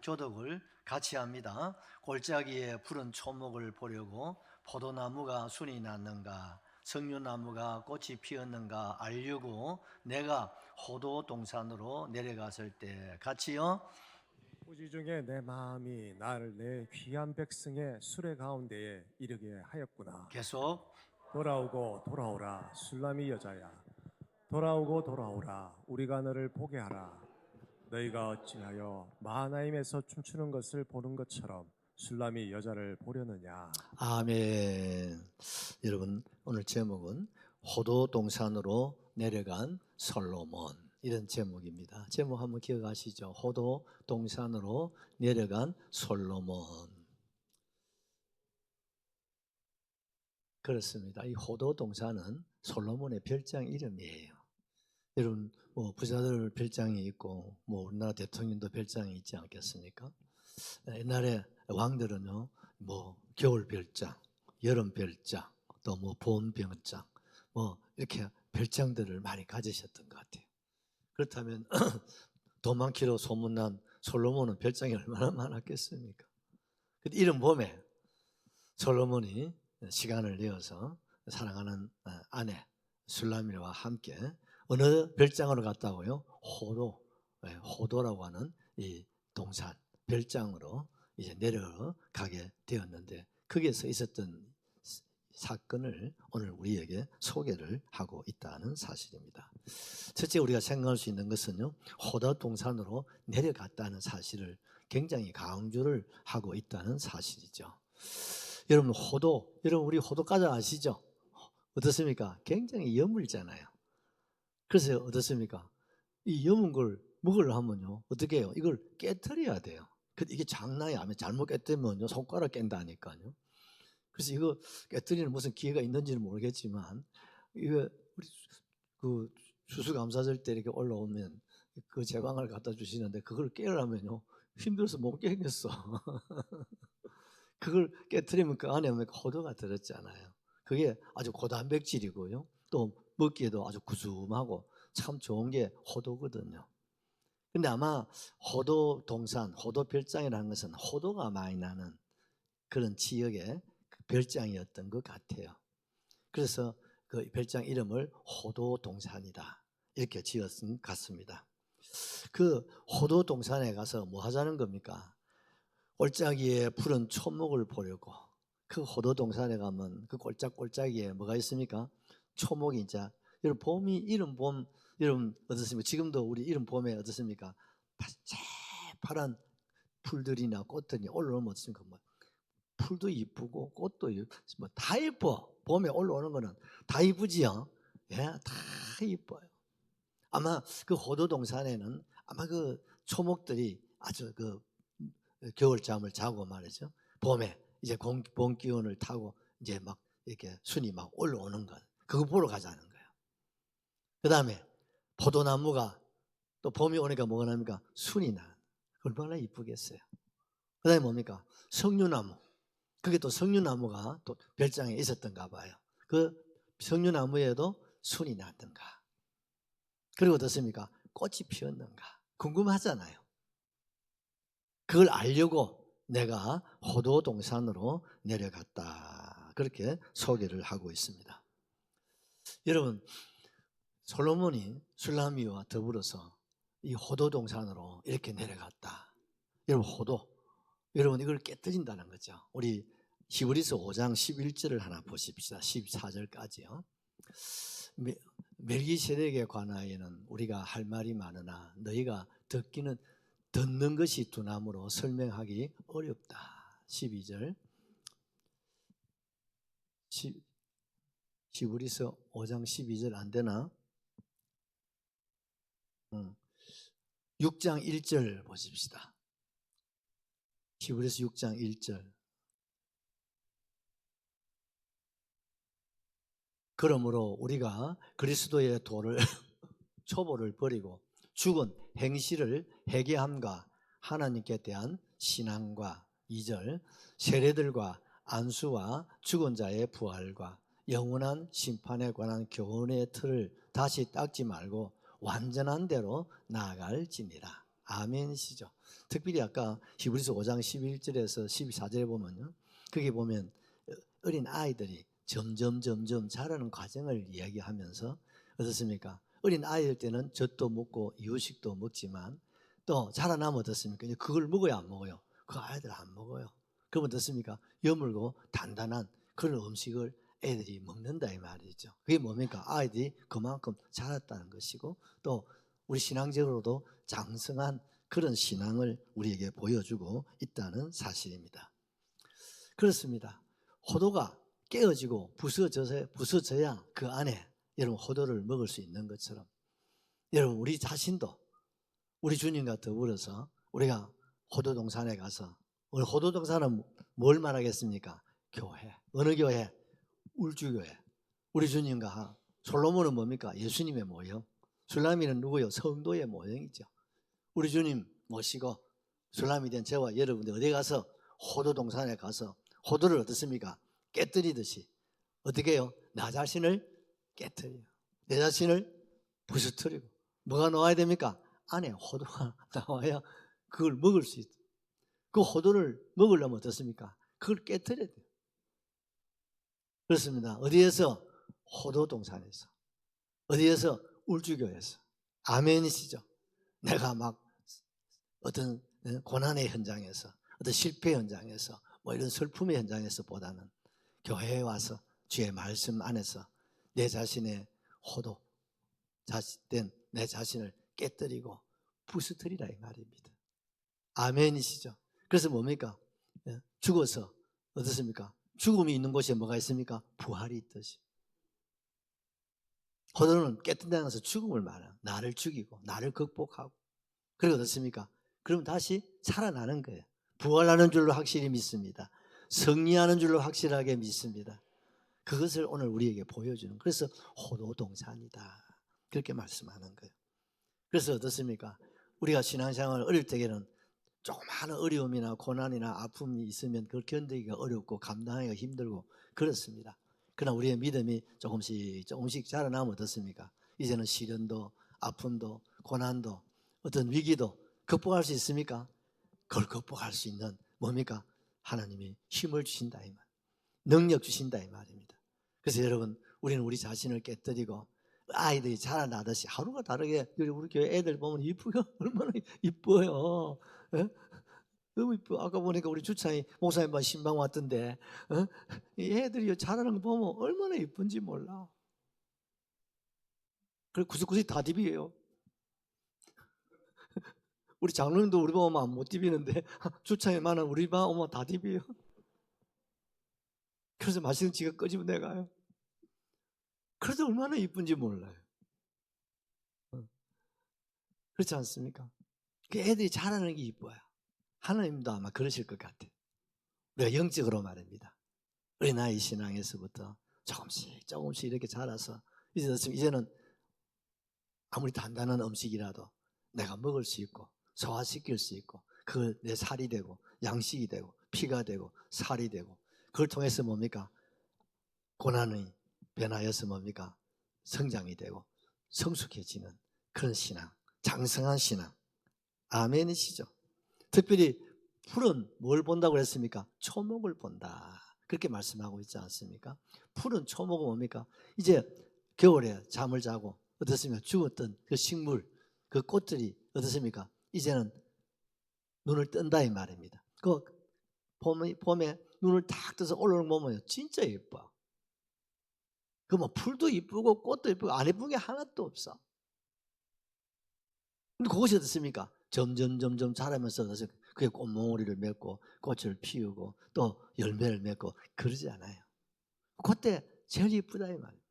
조덕을 같이 합니다. 골짜기에 푸른 초목을 보려고 포도나무가 순이 났는가 석류나무가 꽃이 피었는가 알려고 내가 호도 동산으로 내려갔을 때 같이요. 후지 중에 내 마음이 나를 내 귀한 백성의 수레 가운데에 이르게 하였구나. 계속 돌아오고 돌아오라 술람이 여자야. 돌아오고 돌아오라 우리가 너를 보게 하라. 너희가 어찌하여 마하나임에서 춤추는 것을 보는 것처럼 술람이 여자를 보려느냐. 아멘. 여러분 오늘 제목은 호도 동산으로 내려간 솔로몬, 이런 제목입니다. 제목 한번 기억하시죠? 호도 동산으로 내려간 솔로몬. 그렇습니다. 이 호도 동산은 솔로몬의 별장 이름이에요. 여러분 부자들 별장이 있고 우리나라 대통령도 별장이 있지 않겠습니까? 옛날에 왕들은요 겨울 별장, 여름 별장, 또 봄 별장 이렇게 별장들을 많이 가지셨던 것 같아요. 그렇다면 돈 많기로 소문난 솔로몬은 별장이 얼마나 많았겠습니까? 이른 봄에 솔로몬이 시간을 내어서 사랑하는 아내 술라미와 함께 어느 별장으로 갔다고요? 호도라고 하는 이 동산 별장으로 이제 내려가게 되었는데, 거기에서 있었던 사건을 오늘 우리에게 소개를 하고 있다는 사실입니다. 첫째, 우리가 생각할 수 있는 것은요, 호도 동산으로 내려갔다는 사실을 굉장히 강조를 하고 있다는 사실이죠. 여러분 우리 호도 과자 아시죠? 어떻습니까? 굉장히 여물잖아요. 그래서 어떻습니까? 이 여문 걸 먹으려 하면요 어떻게 해요? 이걸 깨트려야 돼요. 이게 장난이 아니면 잘못 깨뜨리면요 손가락 깬다니까요. 그래서 이거 깨뜨리는 무슨 기회가 있는지는 모르겠지만, 이거 우리 그 추수감사절 때 이렇게 올라오면 그 제방을 갖다 주시는데 그걸 깨려면요 힘들어서 못 깨겠어. 그걸 깨트리면 그 안에 호두가 들었잖아요. 그게 아주 고단백질이고요, 또 먹기에도 아주 구수하고 참 좋은 게 호두거든요. 근데 아마 호도 동산, 호도 별장이라는 것은 호도가 많이 나는 그런 지역의 별장이었던 것 같아요. 그래서 그 별장 이름을 호도 동산이다 이렇게 지었은 것 같습니다. 그 호도 동산에 가서 뭐 하자는 겁니까? 골짜기에 푸른 초목을 보려고. 그 호도 동산에 가면 그 골짜기에 뭐가 있습니까? 초목이 이제, 여러분 봄이 이른 봄, 여러분 어떻습니까? 지금도 우리 이른 봄에 어떻습니까? 새파란 풀들이나 꽃들이 올라오면 어떻습니까? 풀도 이쁘고 꽃도 다 이뻐. 봄에 올라오는 거는 다 이쁘지요. 예, 다 이뻐요. 아마 그 호도 동산에는 아마 그 초목들이 아주 그 겨울잠을 자고 말이죠. 봄에 이제 봄 기운을 타고 이제 막 이렇게 순이 막 올라오는 것, 그거 보러 가자는 거예요. 그 다음에 포도나무가 또 봄이 오니까 뭐가 납니까? 순이 나. 얼마나 이쁘겠어요. 그 다음에 뭡니까? 석류나무. 그게 또 석류나무가 또 별장에 있었던가 봐요. 그 석류나무에도 순이 났던가. 그리고 어떻습니까? 꽃이 피었는가. 궁금하잖아요. 그걸 알려고 내가 호도 동산으로 내려갔다, 그렇게 소개를 하고 있습니다. 여러분, 솔로몬이 술라미와 더불어서 이 호도 동산으로 이렇게 내려갔다. 여러분 이걸 깨뜨린다는 거죠. 우리 히브리서 5장 11절을 하나 보십시다. 14절까지요. 멜기세덱에 관하여는 우리가 할 말이 많으나 너희가 듣는 것이 두나무로 설명하기 어렵다. 12절. 히브리서 5장 12절 안 되나? 6장 1절 보십시다. 히브리서 6장 1절. 그러므로 우리가 그리스도의 도를 초보를 버리고 죽은 행실을 회개함과 하나님께 대한 신앙과 2절 세례들과 안수와 죽은 자의 부활과 영원한 심판에 관한 교훈의 틀을 다시 닦지 말고 완전한 대로 나아갈지니라. 아멘이시죠. 특별히 아까 히브리서 5장 11절에서 12절에 보면요. 거기 보면 어린 아이들이 점점 자라는 과정을 이야기하면서 어떻습니까? 어린 아이일 때는 젖도 먹고 이유식도 먹지만 또 자라나면 어떻습니까? 이제 그걸 먹어야 안 먹어요? 그 아이들 안 먹어요. 그럼 어떻습니까? 여물고 단단한 그런 음식을 애들이 먹는다 이 말이죠. 그게 뭡니까? 아이들이 그만큼 자랐다는 것이고 또 우리 신앙적으로도 장성한 그런 신앙을 우리에게 보여주고 있다는 사실입니다. 그렇습니다. 호도가 깨어지고 부서져야 그 안에 여러분 호도를 먹을 수 있는 것처럼 여러분 우리 자신도 우리 주님과 더불어서 우리가 호도동산에 가서 오늘 호도동산은 뭘 말하겠습니까? 교회. 어느 교회? 울주교회. 우리 주님과 솔로몬은 뭡니까? 예수님의 모형. 술라미는 누구요? 성도의 모형이죠. 우리 주님 모시고 술람이 된 저와 여러분들 어디 가서 호도동산에 가서 호도를 어떻습니까? 깨뜨리듯이 어떻게 해요? 나 자신을 깨뜨려요. 내 자신을 부서뜨리고 뭐가 나와야 됩니까? 안에 호도가 나와야 그걸 먹을 수 있다. 그 호도를 먹으려면 어떻습니까? 그걸 깨뜨려야 돼요. 그렇습니다. 어디에서? 호도동산에서. 어디에서? 울주교에서. 아멘이시죠? 내가 막 어떤 고난의 현장에서 어떤 실패 현장에서 뭐 이런 슬픔의 현장에서 보다는 교회에 와서 주의 말씀 안에서 내 자신의 호도 된 내 자신을 깨뜨리고 부수뜨리라 이 말입니다. 아멘이시죠? 그래서 뭡니까? 죽어서 어떻습니까? 죽음이 있는 곳에 뭐가 있습니까? 부활이 있듯이. 호도는 깨뜨린다는 것은 죽음을 말해요. 나를 죽이고 나를 극복하고 그리고 어떻습니까? 그럼 다시 살아나는 거예요. 부활하는 줄로 확실히 믿습니다. 승리하는 줄로 확실하게 믿습니다. 그것을 오늘 우리에게 보여주는 그래서 호도동산이다. 그렇게 말씀하는 거예요. 그래서 어떻습니까? 우리가 신앙생활을 어릴 때에는 조그마한 어려움이나 고난이나 아픔이 있으면 그걸 견디기가 어렵고 감당하기가 힘들고 그렇습니다. 그러나 우리의 믿음이 조금씩 자라나면 어떻습니까? 이제는 시련도 아픔도 고난도 어떤 위기도 극복할 수 있습니까? 그걸 극복할 수 있는 뭡니까? 하나님이 힘을 주신다 이 말, 능력 주신다 이 말입니다. 그래서 여러분 우리는 우리 자신을 깨뜨리고 아이들이 자라나듯이 하루가 다르게 우리 교회 애들 보면 이쁘요 얼마나 이뻐요. 예? 너무 이뻐. 아까 보니까 우리 주창이 목사님 반 신방 왔던데 이 애들이 자라는 거 보면 얼마나 이쁜지 몰라. 그래 구석구석 다 디비예요. 우리 장로님도 우리 반 오면 못 디비는데 주창이 많은 우리 반 오면 다 디비예요. 그래서 맛있는 지가 꺼지면 내가요. 그래도 얼마나 이쁜지 몰라요. 그렇지 않습니까? 그 애들이 자라는 게 이뻐요. 하나님도 아마 그러실 것 같아요. 우리가 영적으로 말입니다. 우리 나이 신앙에서부터 조금씩 이렇게 자라서 이제는 아무리 단단한 음식이라도 내가 먹을 수 있고 소화시킬 수 있고 그 내 살이 되고 양식이 되고 피가 되고 살이 되고 그걸 통해서 뭡니까? 고난이 변하여서 뭡니까? 성장이 되고 성숙해지는 그런 신앙, 장성한 신앙. 아멘이시죠? 특별히 풀은 뭘 본다고 그랬습니까? 초목을 본다. 그렇게 말씀하고 있지 않습니까? 풀은 초목은 뭡니까? 이제 겨울에 잠을 자고 어떻습니까? 죽었던 그 식물, 그 꽃들이 어떻습니까? 이제는 눈을 뜬다 이 말입니다. 그 봄에 눈을 딱 떠서 올라오는 거 보면 진짜 예뻐. 그 뭐 풀도 이쁘고 꽃도 이쁘고 안 예쁜 게 하나도 없어. 근데 그것이 어떻습니까? 점점 자라면서 그게 꽃몽오리를 맺고 꽃을 피우고 또 열매를 맺고 그러지 않아요. 그때 제일 이쁘다 이 말이에요.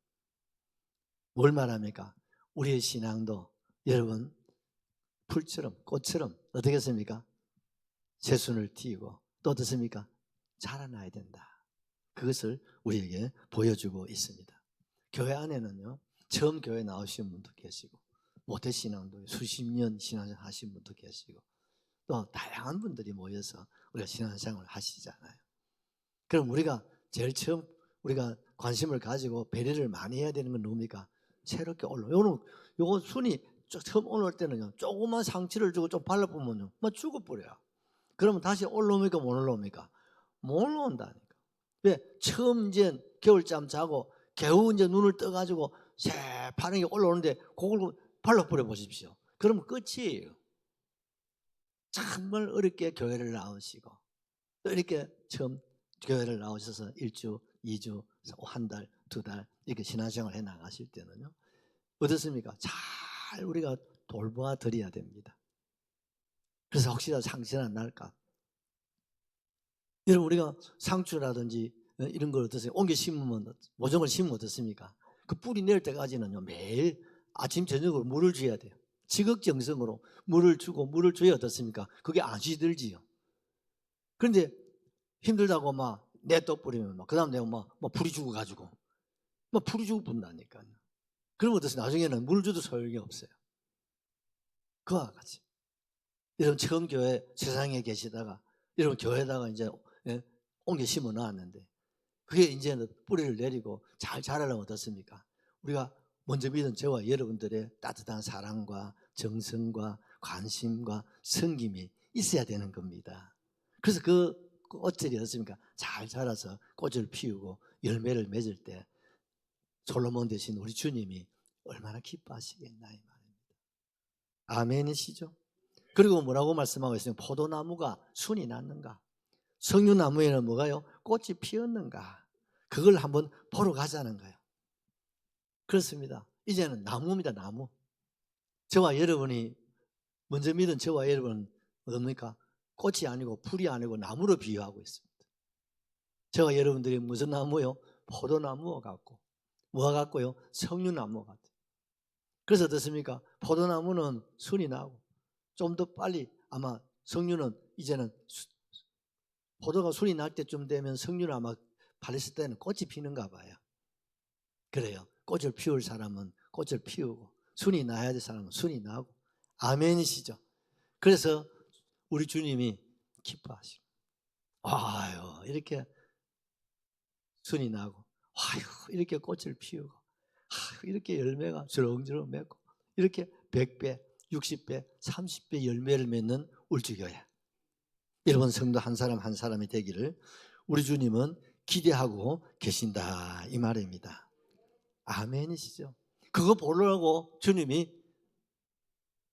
뭘 말합니까? 우리의 신앙도 여러분 풀처럼 꽃처럼 어떻게 했습니까? 새순을 띄우고 또 어떻습니까? 자라나야 된다. 그것을 우리에게 보여주고 있습니다. 교회 안에는요. 처음 교회 나오신 분도 계시고 모태신앙도 수십 년 신앙생활 하신 분도 계시고 또 다양한 분들이 모여서 우리가 신앙생활을 하시잖아요. 그럼 우리가 제일 처음 우리가 관심을 가지고 배려를 많이 해야 되는 건 뭡니까? 새롭게 요거 순위 처음 올라올 때는요, 조그만 상처를 주고 좀 발라보면요, 막 죽어버려요. 그러면 다시 올라옵니까? 못 올라옵니까? 못 올라온다니까. 왜? 처음 이제 겨울잠 자고 겨우 이제 눈을 떠가지고 새파랗게 올라오는데 그걸 발라버려 보십시오. 그러면 끝이에요. 정말 어렵게 교회를 나오시고 또 이렇게 처음 교회를 나오셔서 1주, 2주, 한 달, 2달 이렇게 신앙생활 해 나가실 때는요, 어떻습니까? 잘 우리가 돌보아 드려야 됩니다. 그래서 혹시라도 상처가 날까? 여러분, 우리가 상추라든지 이런 걸 어떠세요? 옮겨 심으면, 모종을 심으면 어떻습니까? 그 뿌리 낼 때까지는요, 매일 아침 저녁으로 물을 줘야 돼요. 지극정성으로 물을 주고 물을 줘야 어떻습니까? 그게 안 시들지요. 그런데 힘들다고 막 내떠 뿌리면 그 다음 내가 막 불이 죽어가지고 막 불이 죽어 본다니까요. 그러면 어떠세요? 나중에는 물 줘도 소용이 없어요. 그와 같이. 여러분, 처음 교회 세상에 계시다가 여러분 교회에다가 이제 옮겨 심어 놨는데 그게 이제는 뿌리를 내리고 잘 자라려면 어떻습니까? 우리가 먼저 믿은 저와 여러분들의 따뜻한 사랑과 정성과 관심과 섬김이 있어야 되는 겁니다. 그래서 그 꽃들이 어떻습니까? 잘 자라서 꽃을 피우고 열매를 맺을 때 솔로몬 대신 우리 주님이 얼마나 기뻐하시겠나 이 말입니다. 아멘이시죠? 그리고 뭐라고 말씀하고 있어요? 포도나무가 순이 났는가? 석류나무에는 뭐가요? 꽃이 피었는가? 그걸 한번 보러 가자는 거예요. 그렇습니다. 이제는 나무입니다. 나무. 저와 여러분이 먼저 믿은 저와 여러분은 뭡니까? 꽃이 아니고 풀이 아니고 나무로 비유하고 있습니다. 저와 여러분들이 무슨 나무요? 포도나무와 같고 뭐가 같고요? 석류나무 같아요. 그래서 어떻습니까? 포도나무는 순이 나고 좀 더 빨리 아마 석류는 이제는 포도가 순이 날 때쯤 되면 석류는 아마 발렸을 때는 꽃이 피는가 봐요. 그래요. 꽃을 피울 사람은 꽃을 피우고 순이 나야 될 사람은 순이 나고 아멘이시죠. 그래서 우리 주님이 기뻐하시고 아유 이렇게 순이 나고 아유 이렇게 꽃을 피우고 아유 이렇게 열매가 주렁주렁 맺고 이렇게 100배, 60배, 30배 열매를 맺는 울주교회. 여러분 성도 한 사람 한 사람이 되기를 우리 주님은 기대하고 계신다 이 말입니다. 아멘이시죠. 그거 보려고 주님이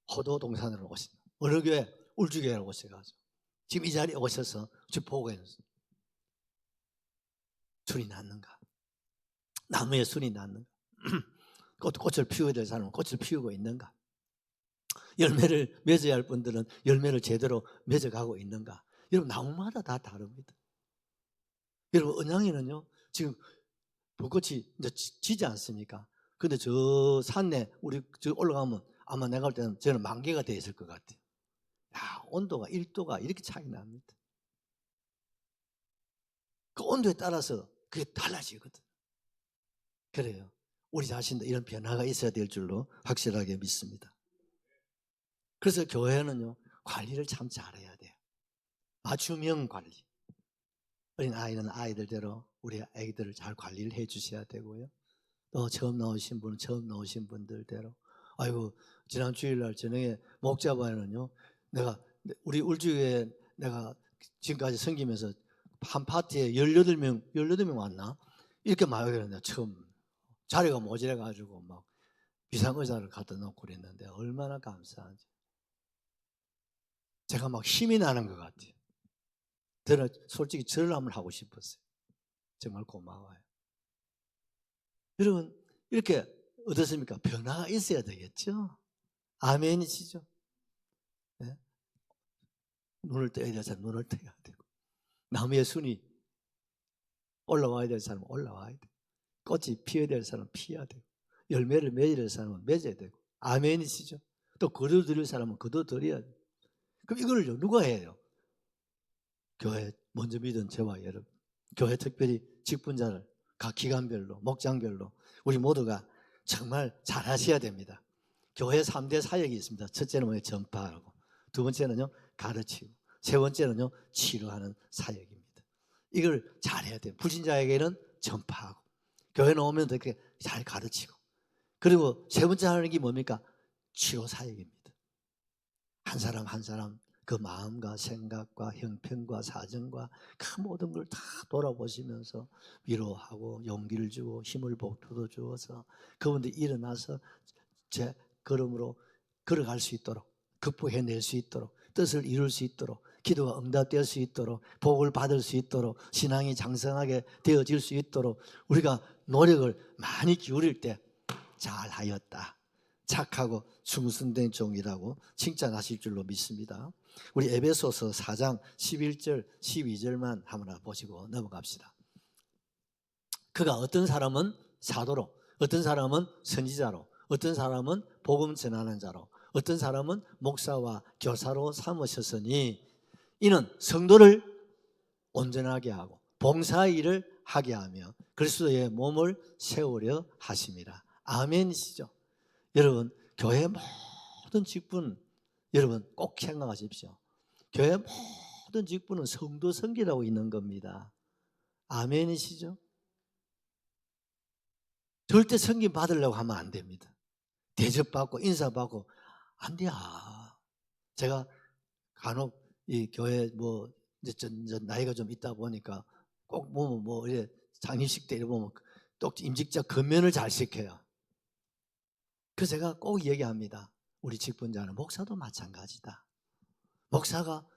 호도동산으로 오신다. 어느 교회? 울주교회로 오셔가지고 지금 이 자리에 오셔서 지금 보고 있는 순이 났는가? 나무에 순이 났는가? 꽃을 피워야 될 사람은 꽃을 피우고 있는가? 열매를 맺어야 할 분들은 열매를 제대로 맺어가고 있는가? 여러분 나무마다 다 다릅니다. 여러분 언양에는요 지금 벚꽃이 이제 지지 않습니까? 근데 저 산에 우리 저 올라가면 아마 내가 볼 때는 저는 만개가 되어 있을 것 같아요. 야, 온도가 1도가 이렇게 차이 납니다. 그 온도에 따라서 그게 달라지거든. 그래요. 우리 자신도 이런 변화가 있어야 될 줄로 확실하게 믿습니다. 그래서 교회는요 관리를 참 잘해야 돼요. 맞춤형 관리. 어린 아이는 아이들대로 우리 아이들을 잘 관리를 해 주셔야 되고요. 또 처음 나오신 분은 처음 나오신 분들대로 아이고 지난 주일날 저녁에 목자반에는요 내가 우리 울주에 내가 지금까지 섬기면서 한 파티에 18명 왔나? 이렇게 많이 그랬는데 처음 자리가 모자라가지고 막 비상의자를 갖다 놓고 그랬는데 얼마나 감사한지 제가 막 힘이 나는 것 같아요. 저는 솔직히 절을 한번 하고 싶었어요. 정말 고마워요. 여러분 이렇게 어떻습니까? 변화가 있어야 되겠죠? 아멘이시죠? 네? 눈을 떠야 될 사람 눈을 떠야 되고 나무의 순이 올라와야 될 사람은 올라와야 되고 꽃이 피어야 될 사람은 피어야 되고 열매를 맺어야 될 사람은 맺어야 되고 아멘이시죠? 또 거둬들일 사람은 거둬들여야 돼요. 그럼 이걸 누가 해요? 교회 먼저 믿은 저와 여러분 교회 특별히 직분자를 각 기관별로 목장별로 우리 모두가 정말 잘하셔야 됩니다. 교회 3대 사역이 있습니다. 첫째는 뭐예요? 전파하고 두 번째는요 가르치고 세 번째는요 치료하는 사역입니다. 이걸 잘해야 돼요. 불신자에게는 전파하고 교회 나오면 이렇게 잘 가르치고 그리고 세 번째 하는 게 뭡니까? 치료 사역입니다. 한 사람 한 사람 그 마음과 생각과 형편과 사정과 그 모든 걸 다 돌아보시면서 위로하고 용기를 주고 힘을 복돋워 주어서 그분들이 일어나서 제 걸음으로 걸어갈 수 있도록, 극복해낼 수 있도록, 뜻을 이룰 수 있도록, 기도가 응답될 수 있도록, 복을 받을 수 있도록, 신앙이 장성하게 되어질 수 있도록 우리가 노력을 많이 기울일 때 잘하였다, 착하고 충성된 종이라고 칭찬하실 줄로 믿습니다. 우리 에베소서 4장 11절 12절만 한번 보시고 넘어갑시다. 그가 어떤 사람은 사도로, 어떤 사람은 선지자로, 어떤 사람은 복음 전하는 자로, 어떤 사람은 목사와 교사로 삼으셨으니 이는 성도를 온전하게 하고 봉사의 일을 하게 하며 그리스도의 몸을 세우려 하심이라. 아멘이시죠? 여러분, 교회 모든 직분 여러분 꼭 생각하십시오. 교회 모든 직분은 성도 섬기라고 있는 겁니다. 아멘이시죠? 절대 섬김 받으려고 하면 안 됩니다. 대접받고 인사받고 안 돼요. 제가 간혹 이 교회 뭐 이제 나이가 좀 있다 보니까 꼭 보면 뭐 이래 장례식 때 이래 보면 또 임직자 건면을 잘 시켜요. 그래서 제가 꼭 얘기합니다. 우리 직분자는 목사도 마찬가지다. 목사가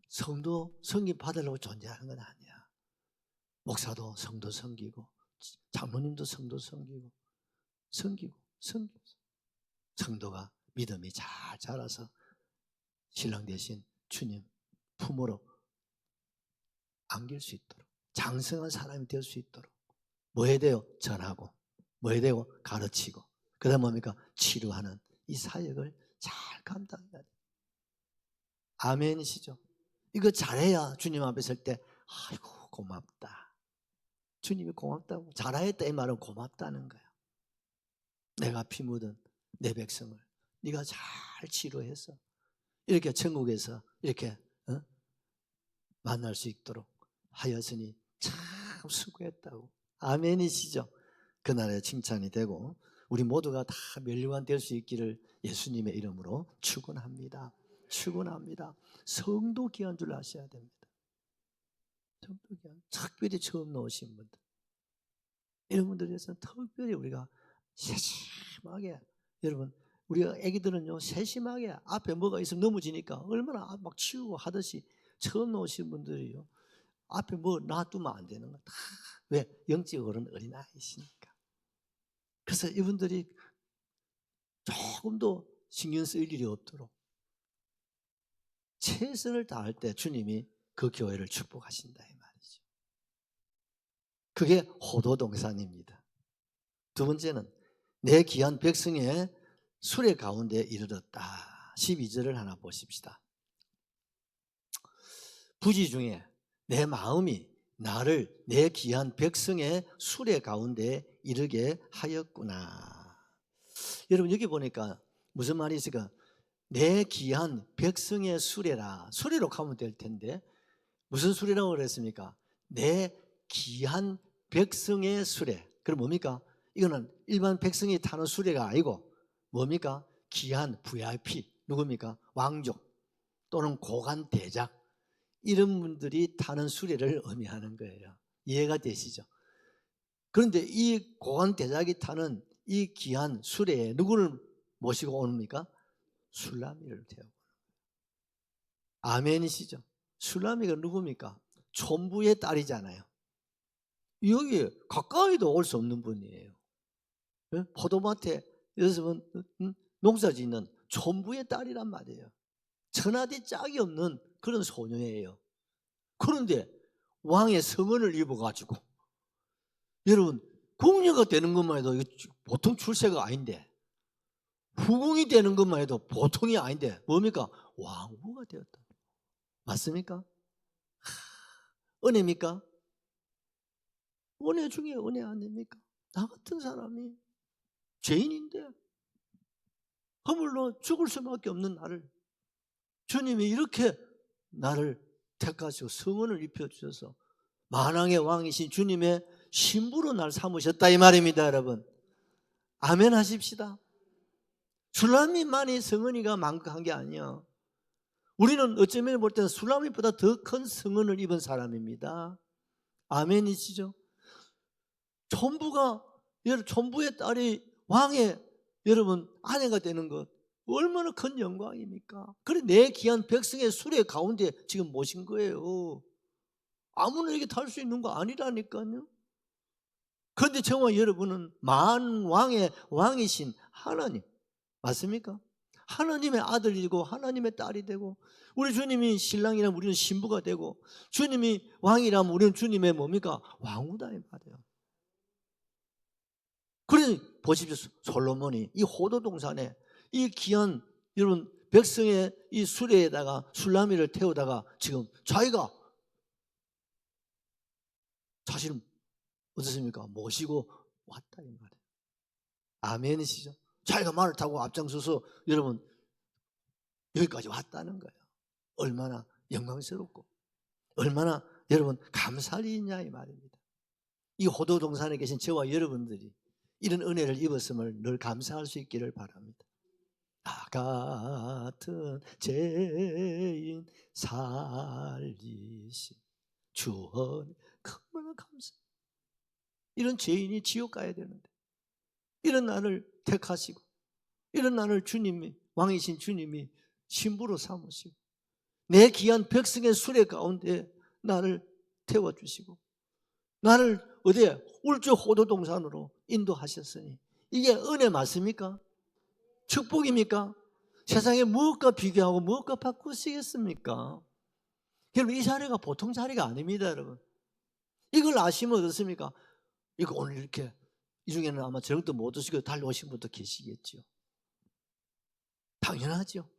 성도 섬김 받으려고 존재하는 건 아니야. 목사도 성도 섬기고 장로님도 성도 섬기고 성도가 믿음이 잘 자라서 신랑 대신 주님 품으로 안길 수 있도록 장성한 사람이 될 수 있도록 뭐 해야 돼요? 전하고 뭐 해야 되고 가르치고 그 다음 뭡니까? 치료하는 이 사역을 잘 감당해야 돼요. 아멘이시죠? 이거 잘해야 주님 앞에 설 때 아이고 고맙다. 주님이 고맙다고 잘하였다 이 말은 고맙다는 거예요. 내가 피 묻은 내 백성을 네가 잘 치료해서 이렇게 천국에서 이렇게 만날 수 있도록 하였으니 참 수고했다고. 아멘이시죠? 그날의 칭찬이 되고 우리 모두가 다 멸류관 될 수 있기를 예수님의 이름으로 축원합니다. 축원합니다. 성도 귀한 줄 아셔야 됩니다. 성도 귀한, 특별히 처음 나오신 분들 이런 분들에 대해서는 특별히 우리가 세심하게, 여러분 우리가 애기들은요 세심하게 앞에 뭐가 있으면 넘어지니까 얼마나 막 치우고 하듯이 처음 나오신 분들이요 앞에 뭐 놔두면 안 되는 거야. 다 왜? 영적으로는 어린아이시니까. 그래서 이분들이 조금도 신경 쓸 일이 없도록 최선을 다할 때 주님이 그 교회를 축복하신다 이 말이죠. 그게 호도동산입니다. 두 번째는 내 귀한 백성의 수레 가운데 이르렀다. 12절을 하나 보십시다. 부지 중에 내 마음이 나를 내 귀한 백성의 수레 가운데 이르게 하였구나. 여러분 여기 보니까 무슨 말이 있을까? 내 귀한 백성의 수레라. 수레로 가면 될 텐데 무슨 수레라고 그랬습니까? 내 귀한 백성의 수레. 그럼 뭡니까? 이거는 일반 백성이 타는 수레가 아니고 뭡니까? 귀한 VIP. 누굽니까? 왕족 또는 고관 대작 이런 분들이 타는 수레를 의미하는 거예요. 이해가 되시죠? 그런데 이 고관 대작이 타는 이 귀한 수레에 누구를 모시고 옵니까? 술라미를 태우고. 아멘이시죠? 술라미가 누굽니까? 촌부의 딸이잖아요. 여기 가까이도 올 수 없는 분이에요. 포도밭에 여기서 농사 짓는 촌부의 딸이란 말이에요. 천하디 짝이 없는 그런 소녀예요. 그런데 왕의 성은을 입어가지고 여러분 궁녀가 되는 것만 해도 보통 출세가 아닌데 후궁이 되는 것만 해도 보통이 아닌데 뭡니까? 왕후가 되었다. 맞습니까? 은혜입니까? 은혜 중에 은혜 아닙니까? 나 같은 사람이 죄인인데 허물로 죽을 수밖에 없는 나를 주님이 이렇게 나를 택하시고 성은을 입혀주셔서 만왕의 왕이신 주님의 신부로 날 삼으셨다 이 말입니다. 여러분 아멘 하십시다. 술라미만이 성은이가 만극한 게 아니야. 우리는 어쩌면 볼 때는 술라미보다 더 큰 성은을 입은 사람입니다. 아멘이시죠? 촌부의 딸이 왕의 여러분 아내가 되는 것 얼마나 큰 영광입니까? 그래 내 귀한 백성의 수레 가운데 지금 모신 거예요. 아무나 이렇게 탈 수 있는 거 아니라니까요. 그런데 정말 여러분은 만왕의 왕이신 하나님 맞습니까? 하나님의 아들이고 하나님의 딸이 되고 우리 주님이 신랑이라면 우리는 신부가 되고 주님이 왕이라면 우리는 주님의 뭡니까? 왕후다 이 말이에요. 그래 보십시오. 솔로몬이 이 호도동산에 이 귀한 여러분 백성의 이 수레에다가 술라미를 태우다가 지금 자기가 자신을 어떻습니까? 모시고 왔다 이 말이에요. 아멘이시죠? 자기가 말을 타고 앞장서서 여러분 여기까지 왔다는 거예요. 얼마나 영광스럽고 얼마나 여러분 감사할 일이냐 이 말입니다. 이 호도동산에 계신 저와 여러분들이 이런 은혜를 입었음을 늘 감사할 수 있기를 바랍니다. 나 같은 죄인 살리신 주원 얼마나 감사. 이런 죄인이 지옥 가야 되는데 이런 나를 택하시고 이런 나를 주님이 왕이신 주님이 신부로 삼으시고 내 귀한 백성의 수레 가운데 나를 태워주시고 나를 어디에 울주 호도동산으로 인도하셨으니 이게 은혜 맞습니까? 축복입니까? 세상에 무엇과 비교하고 무엇과 바꾸시겠습니까? 여러분 이 자리가 보통 자리가 아닙니다. 여러분 이걸 아시면 어떻습니까? 이거 오늘 이렇게 이 중에는 아마 저녁도 못 드시고 달려오신 분도 계시겠죠. 당연하죠.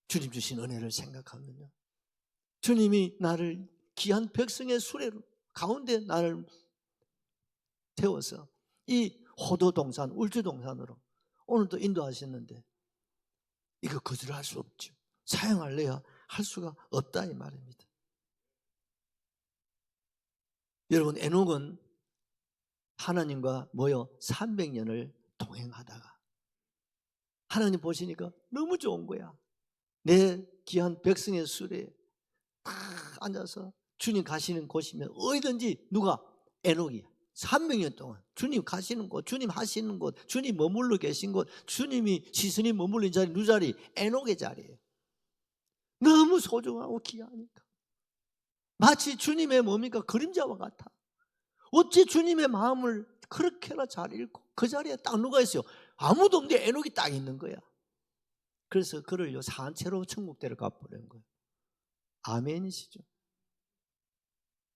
주님 주신 은혜를 생각하면요. 주님이 나를 귀한 백성의 수레로 가운데 나를 태워서 이 호도동산, 울주동산으로 오늘도 인도하셨는데 이거 거절할 수 없죠. 사용할래야 할 수가 없다 이 말입니다. 여러분 에녹은 하나님과 모여 300년을 동행하다가 하나님 보시니까 너무 좋은 거야. 내 귀한 백성의 수레에 딱 앉아서 주님 가시는 곳이면 어디든지 누가 에녹이야. 300년 동안 주님 가시는 곳, 주님 하시는 곳, 주님 머물러 계신 곳, 주님이 시선이 머물린 자리, 누 자리, 에녹의 자리예요. 너무 소중하고 귀하니까 마치 주님의 뭡니까? 그림자와 같아. 어찌 주님의 마음을 그렇게나 잘 읽고 그 자리에 딱 누가 있어요? 아무도 없는데 에녹이 딱 있는 거야. 그래서 그를요 산채로 천국대를 가버린 거예요. 아멘이시죠?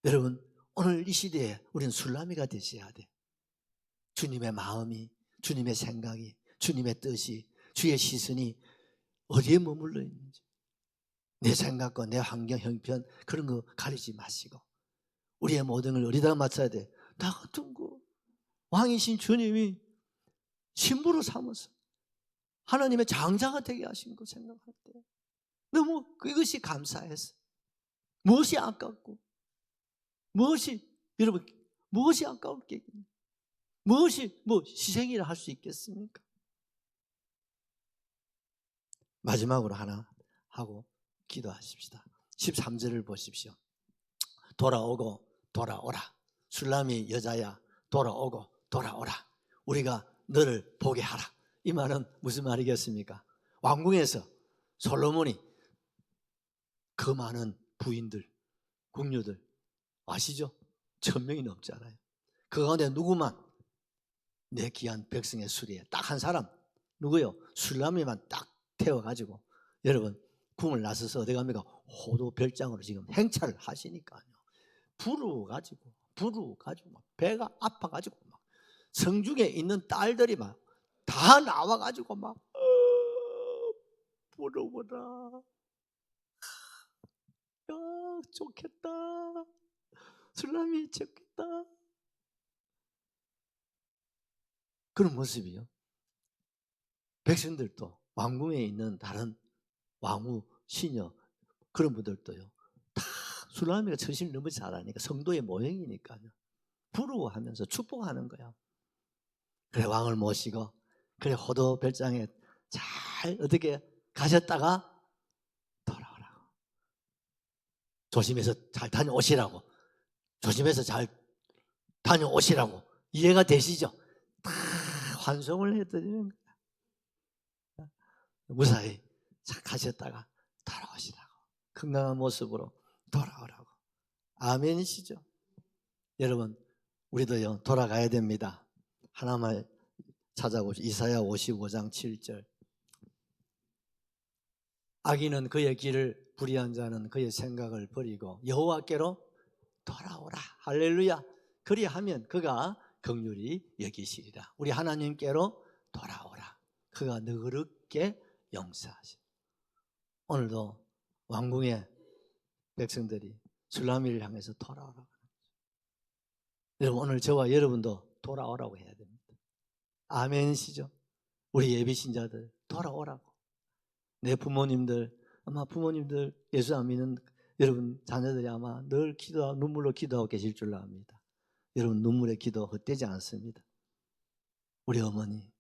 여러분 오늘 이 시대에 우리는 술라미가 되셔야 돼. 주님의 마음이, 주님의 생각이, 주님의 뜻이, 주의 시선이 어디에 머물러 있는지 내 생각과 내 환경, 형편 그런 거 가리지 마시고 우리의 모든 걸 어디다가 맞춰야 돼? 나 같은 거 왕이신 주님이 신부로 삼아서 하나님의 장자가 되게 하신 거 생각할 때 너무 그것이 감사해서 무엇이 아깝고 여러분 무엇이 아까울 게 무엇이 희생이라 할 수 있겠습니까? 마지막으로 하나 하고 기도하십시다. 13절을 보십시오. 돌아오고 돌아오라. 술라미 여자야 돌아오고 돌아오라. 우리가 너를 보게 하라. 이 말은 무슨 말이겠습니까? 왕궁에서 솔로몬이 그 많은 부인들, 궁녀들 아시죠? 1000명이 넘잖아요. 그 가운데 누구만 내 귀한 백성의 수리에 딱 한 사람 누구요? 술라미만 딱 태워가지고 여러분 궁을 나서서 어디 갑니까? 호도 별장으로 지금 행차를 하시니까요. 부르가지고 막 배가 아파가지고 막 성중에 있는 딸들이 막 다 나와가지고 막 부르보라. 야 좋겠다. 술라미 좋겠다. 그런 모습이요. 백성들도 왕궁에 있는 다른 왕후, 시녀 그런 분들도요. 다 술라미가 처신을 너무 잘하니까 성도의 모형이니까요. 부러워하면서 축복하는 거야. 그래 왕을 모시고 그래 호도 별장에 잘 어떻게 가셨다가 돌아오라고. 조심해서 잘 다녀오시라고. 조심해서 잘 다녀오시라고. 이해가 되시죠? 다 환송을 해드리는 거야. 무사히 잘 가셨다가 돌아오시라고. 건강한 모습으로 돌아오라고. 아멘이시죠? 여러분, 우리도요 돌아가야 됩니다. 하나만 찾아보시죠. 이사야 55장 7절. 악인은 그의 길을 불의한 자는 그의 생각을 버리고 여호와께로 돌아오라. 할렐루야. 그리하면 그가 긍휼히 여기시리라. 우리 하나님께로 돌아오라. 그가 너그럽게 용서하시라. 오늘도 왕궁의 백성들이 술라미를 향해서 돌아오라고. 여러분, 오늘 저와 여러분도 돌아오라고 해야 됩니다. 아멘이시죠? 우리 예비신자들 돌아오라고. 내 부모님들, 아마 부모님들 예수 안 믿는 여러분 자녀들이 아마 늘 눈물로 기도하고 계실 줄 압니다. 여러분, 눈물의 기도 헛되지 않습니다. 우리 어머니,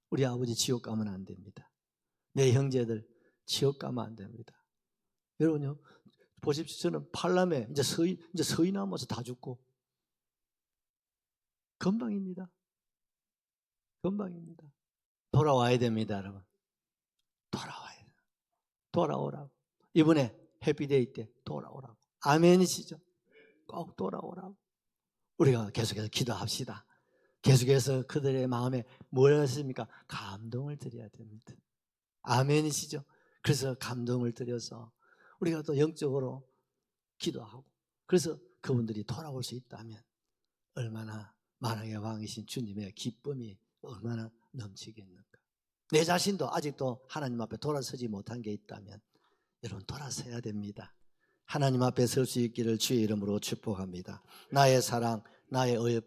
우리 아버지 지옥 가면 안 됩니다. 내 형제들 지옥 가면 안 됩니다. 여러분요, 보십시오. 저는 팔남에 이제 서희 남아서 다 죽고 금방입니다. 금방입니다. 돌아와야 됩니다, 여러분. 돌아와야 돼요. 돌아오라고. 이번에 해피데이 때 돌아오라고. 아멘이시죠? 꼭 돌아오라고. 우리가 계속해서 기도합시다. 계속해서 그들의 마음에 뭘 했습니까? 감동을 드려야 됩니다. 아멘이시죠? 그래서 감동을 드려서 우리가 또 영적으로 기도하고, 그래서 그분들이 돌아올 수 있다면 얼마나 만왕의 왕이신 주님의 기쁨이 얼마나 넘치겠는가. 내 자신도 아직도 하나님 앞에 돌아서지 못한 게 있다면 여러분 돌아서야 됩니다. 하나님 앞에 설 수 있기를 주의 이름으로 축복합니다. 나의 사랑, 나의 의협